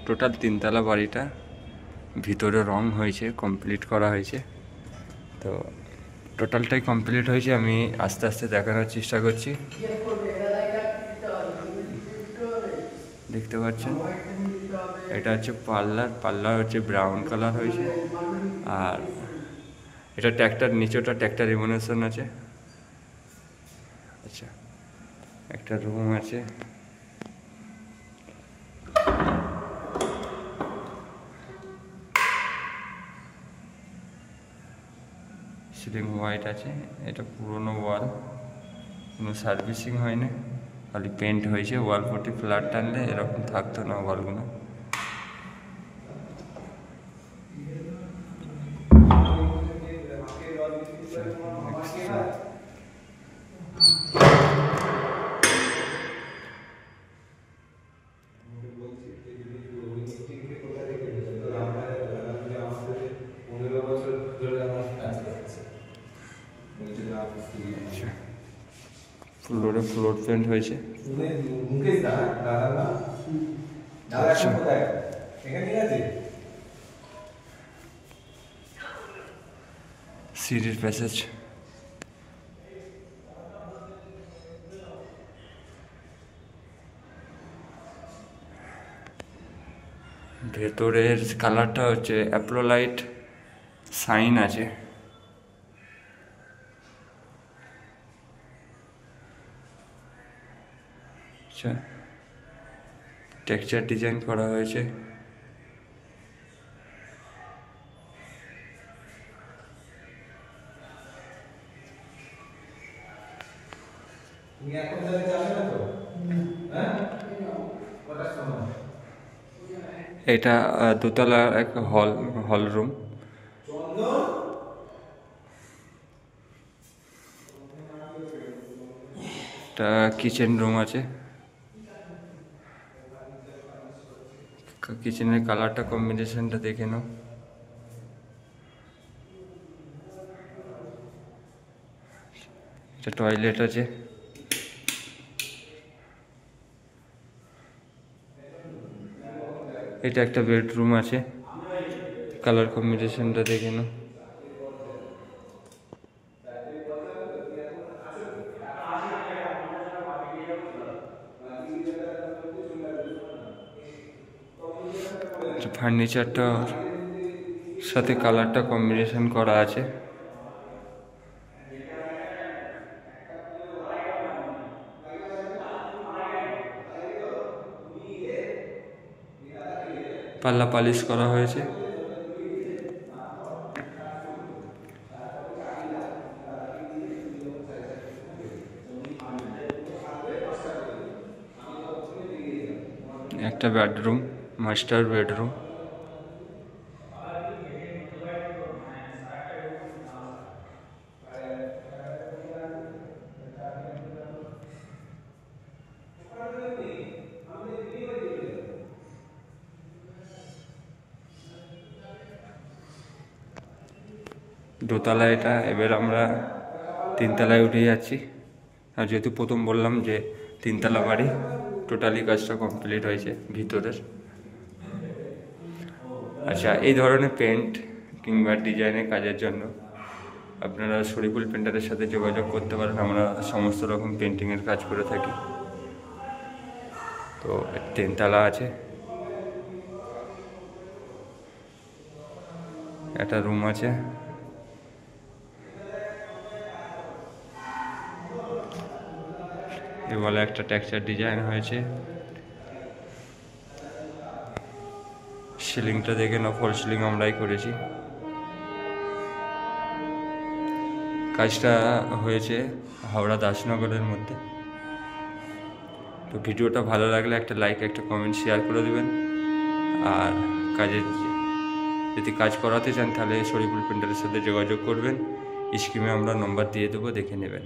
Total 3তলা বাড়িটা ভিতরে রং হয়েছে, কমপ্লিট করা হয়েছে। তো টোটালটাই কমপ্লিট হয়েছে, আমি আস্তে আস্তে দেখানোর চেষ্টা করছি। দেখতে পাচ্ছেন এটা হচ্ছে পাল্লার হচ্ছে ব্রাউন কালার হয়েছে। আর এটা ট্র্যাক্টর, নিচেটা ট্র্যাক্টর ইমোনেশন আছে। আচ্ছা, একটা রুম আছে, সিলিং হোয়াইট আছে। এটা পুরনো ওয়াল, কোনো সার্ভিসিং হয়নি, খালি পেন্ট হয়েছে। ওয়াল পটি ফ্ল্যাট টানলে এরকম থাকতো না ওয়ালগুলো। ফ্লোরে ফ্লোর পেন্ট হয়েছে। সিঁড়ির প্যাসেজ, ভেতরের কালারটা হচ্ছে অ্যাপ্লোলাইট সাইন আছে। আচ্ছা, টেক্সচার ডিজাইন করা হয়েছে। এটা দোতলা এক হল রুম। এটা কিচেন রুম আছে। কিচেনের কালারটা কম্বিনেশনটা দেখে নাও। এটা টয়লেট আছে। এটা একটা বেডরুম আছে, কালার কম্বিনেশনটা দেখে নাও। ফার্নিচারটা সাথে কালারটা কম্বিনেশন করা আছে। পাল্লা পালিশ করা হয়েছে। একটা বেডরুম, মাস্টার বেডরুম। দোতলা এটা, এবার আমরা 3তলায় উঠে যাচ্ছি। আর যেহেতু প্রথম বললাম যে 3তলা বাড়ি, টোটালি কাজটা কমপ্লিট হয়েছে ভিতরের। আচ্ছা, এই ধরনের পেন্ট কিংবা ডিজাইনের কাজের জন্য আপনারা শরীফুল পেন্টারের সাথে যোগাযোগ করতে পারেন। আমরা সমস্ত রকম পেন্টিংয়ের কাজ করে থাকি। তো 3তলা আছে, একটা রুম আছে। দেওয়ালে একটা টেক্সচার ডিজাইন হয়েছে। সিলিংটা দেখে না, ফল সিলিং আমরাই করেছি। কাজটা হয়েছে হাওড়া দাসনগরের মধ্যে। তো ভিডিওটা ভালো লাগলে একটা লাইক, একটা কমেন্ট, শেয়ার করে দেবেন। আর যদি কাজ করাতে চান তাহলে শরীফুল পেন্টারের সাথে যোগাযোগ করবেন। স্ক্রিনে আমরা নম্বর দিয়ে দেবো, দেখে নেবেন।